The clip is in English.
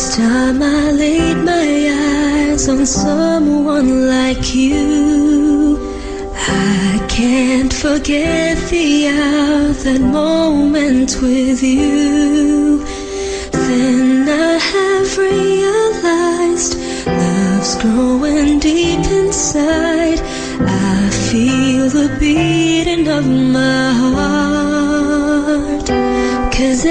First time I laid my eyes on someone like you, I can't forget the hour, that moment with you. Then I have realized love's growing deep inside. I feel the beating of my heart, 'cause